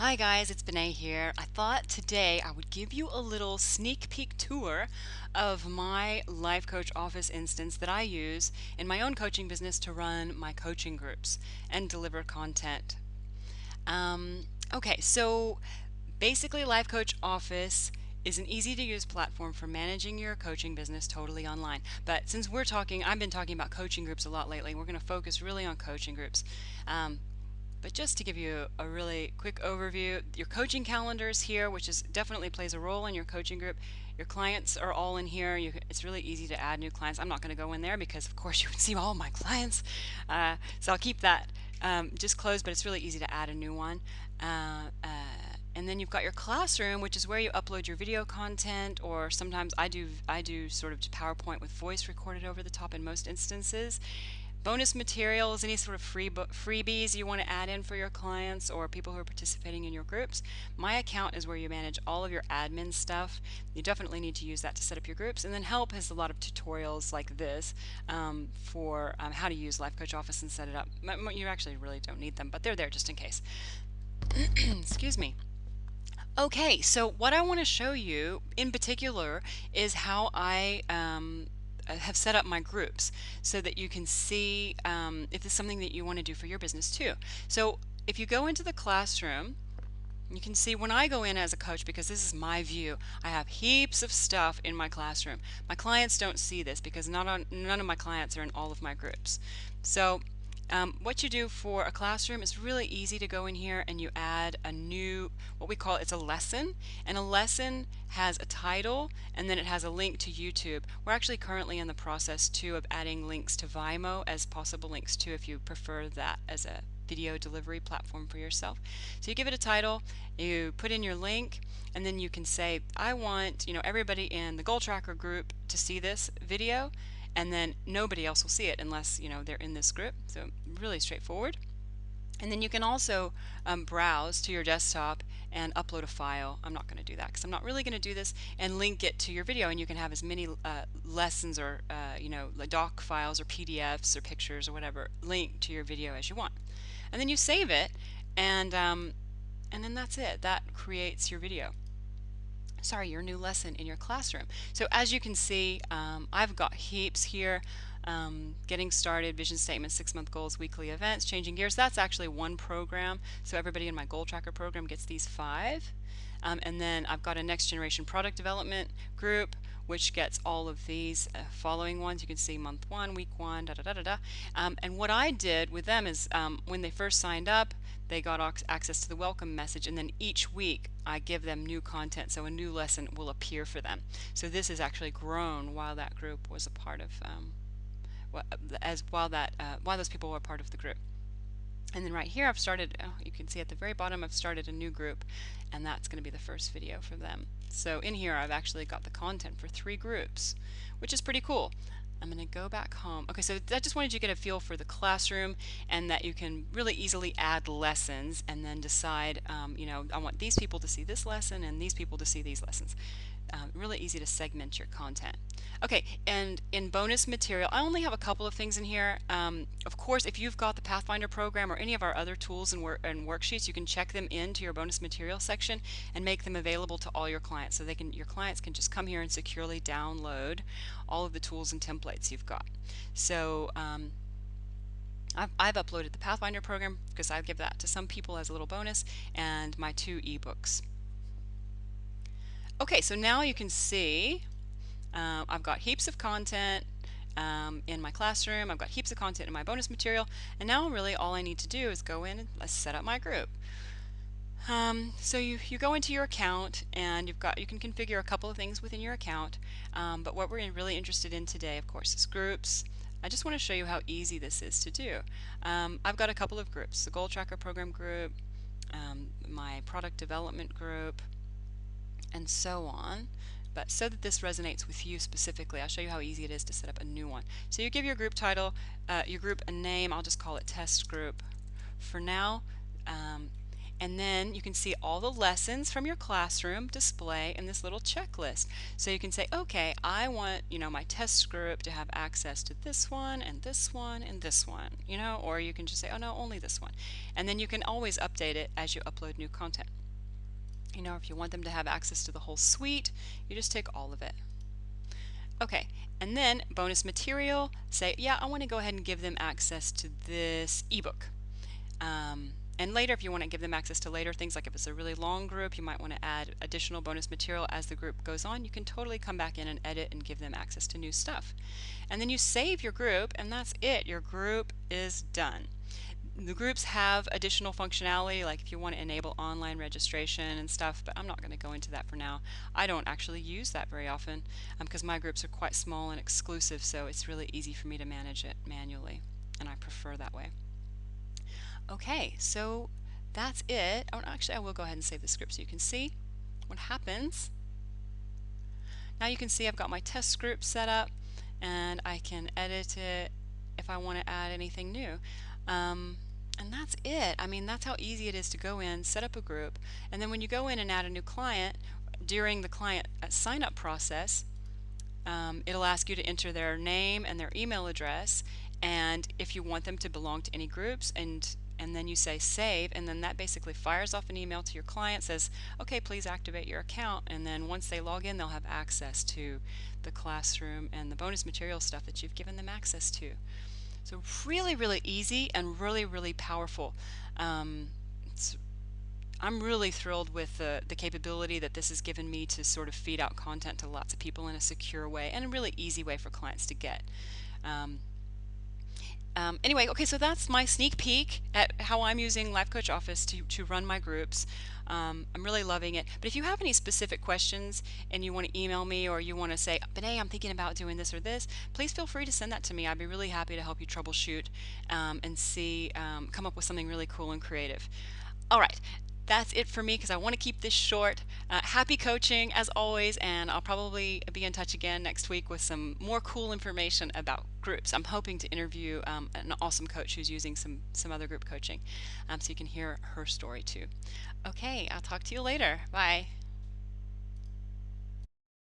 Hi guys, it's Benay here. I thought today I would give you a little sneak peek tour of my life coach office instance that I use in my own coaching business to run my coaching groups and deliver content. So basically Life Coach Office is an easy to use platform for managing your coaching business totally online. But since I've been talking about coaching groups a lot lately. We're going to focus really on coaching groups. Um, but just to give you a really quick overview, your coaching calendar is here, which is definitely plays a role in your coaching group. Your clients are all in here. It's really easy to add new clients. I'm not going to go in there because, of course, you can see all my clients. So I'll keep that just closed, but it's really easy to add a new one. And then you've got your classroom, which is where you upload your video content, or sometimes I do sort of PowerPoint with voice recorded over the top in most instances. Bonus materials, any sort of freebies you want to add in for your clients or people who are participating in your groups. My account is where you manage all of your admin stuff. You definitely need to use that to set up your groups. And then Help has a lot of tutorials like this for how to use Life Coach Office and set it up. You actually really don't need them, but they're there just in case. Excuse me. Okay, so what I want to show you in particular is how I have set up my groups so that you can see if it's something that you want to do for your business too. So if you go into the classroom, you can see when I go in as a coach, because this is my view, I have heaps of stuff in my classroom. My clients don't see this because none of my clients are in all of my groups. So what you do for a classroom is really easy to go in here and you add a new, what we call it's a lesson, and a lesson has a title and then it has a link to YouTube. We're actually currently in the process too of adding links to Vimeo as possible links too, if you prefer that as a video delivery platform for yourself. So you give it a title, you put in your link, and then you can say, I want, everybody in the Goal Tracker group to see this video, and then nobody else will see it unless they're in this group. So really straightforward. And then you can also browse to your desktop and upload a file. I'm not going to do that because I'm not really going to do this, and link it to your video, and you can have as many lessons or like doc files or PDFs or pictures or whatever linked to your video as you want. And then you save it, and then that's it. That creates your video. Sorry, your new lesson in your classroom. So as you can see, I've got heaps here. Getting started, vision statement, 6-month goals, weekly events, changing gears. That's actually one program. So everybody in my goal tracker program gets these 5. And then I've got a next generation product development group, which gets all of these following ones. You can see month 1, week 1, da da da da da. And what I did with them is when they first signed up, they got access to the welcome message, and then each week I give them new content, so a new lesson will appear for them. So this has actually grown while that group was a part of, while those people were part of the group. And then right here I've started, you can see at the very bottom I've started a new group, and that's going to be the first video for them. So in here I've actually got the content for 3 groups, which is pretty cool. I'm going to go back home. Okay, so I just wanted you to get a feel for the classroom, and that you can really easily add lessons and then decide, I want these people to see this lesson and these people to see these lessons. Really easy to segment your content. Okay, and in bonus material, I only have a couple of things in here. Of course, if you've got the Pathfinder program or any of our other tools and worksheets, you can check them into your bonus material section and make them available to all your clients. So your clients can just come here and securely download all of the tools and templates you've got. So I've uploaded the Pathfinder program because I give that to some people as a little bonus, and my 2 ebooks. Okay, so now you can see I've got heaps of content in my classroom. I've got heaps of content in my bonus material, and now really all I need to do is go in and let's set up my group. So you go into your account, and you can configure a couple of things within your account, but what we're really interested in today, of course, is groups. I just want to show you how easy this is to do. I've got a couple of groups: the Goal Tracker program group, my product development group, and so on. But so that this resonates with you specifically, I'll show you how easy it is to set up a new one. So you give your group title, your group a name. I'll just call it test group for now. And then you can see all the lessons from your classroom display in this little checklist. So you can say, okay, I want, my test group to have access to this one and this one and this one, or you can just say, oh no, only this one. And then you can always update it as you upload new content. If you want them to have access to the whole suite, you just take all of it. Okay, and then bonus material, say, yeah, I want to go ahead and give them access to this ebook. And later, if you want to give them access to later things, like if it's a really long group, you might want to add additional bonus material as the group goes on. You can totally come back in and edit and give them access to new stuff. And then you save your group, and that's it. Your group is done. The groups have additional functionality, like if you want to enable online registration and stuff, but I'm not going to go into that for now. I don't actually use that very often because my groups are quite small and exclusive, so it's really easy for me to manage it manually, and I prefer that way. Okay, so that's it. Oh, actually, I will go ahead and save the script so you can see what happens. Now you can see I've got my test group set up, and I can edit it if I want to add anything new. And that's it. I mean, that's how easy it is to go in, set up a group, and then when you go in and add a new client, during the client sign-up process, it'll ask you to enter their name and their email address, and if you want them to belong to any groups, and then you say save, and then that basically fires off an email to your client, says, okay, please activate your account, and then once they log in, they'll have access to the classroom and the bonus material stuff that you've given them access to. So really, really easy and really, really powerful. I'm really thrilled with the capability that this has given me to sort of feed out content to lots of people in a secure way and a really easy way for clients to get. Anyway, okay, so that's my sneak peek at how I'm using Life Coach Office to run my groups. I'm really loving it. But if you have any specific questions and you want to email me, or you want to say, but hey, I'm thinking about doing this or this, please feel free to send that to me. I'd be really happy to help you troubleshoot and come up with something really cool and creative. All right, that's it for me because I want to keep this short. Happy coaching as always, and I'll probably be in touch again next week with some more cool information about groups. I'm hoping to interview an awesome coach who's using some other group coaching, so you can hear her story too. Okay, I'll talk to you later. Bye.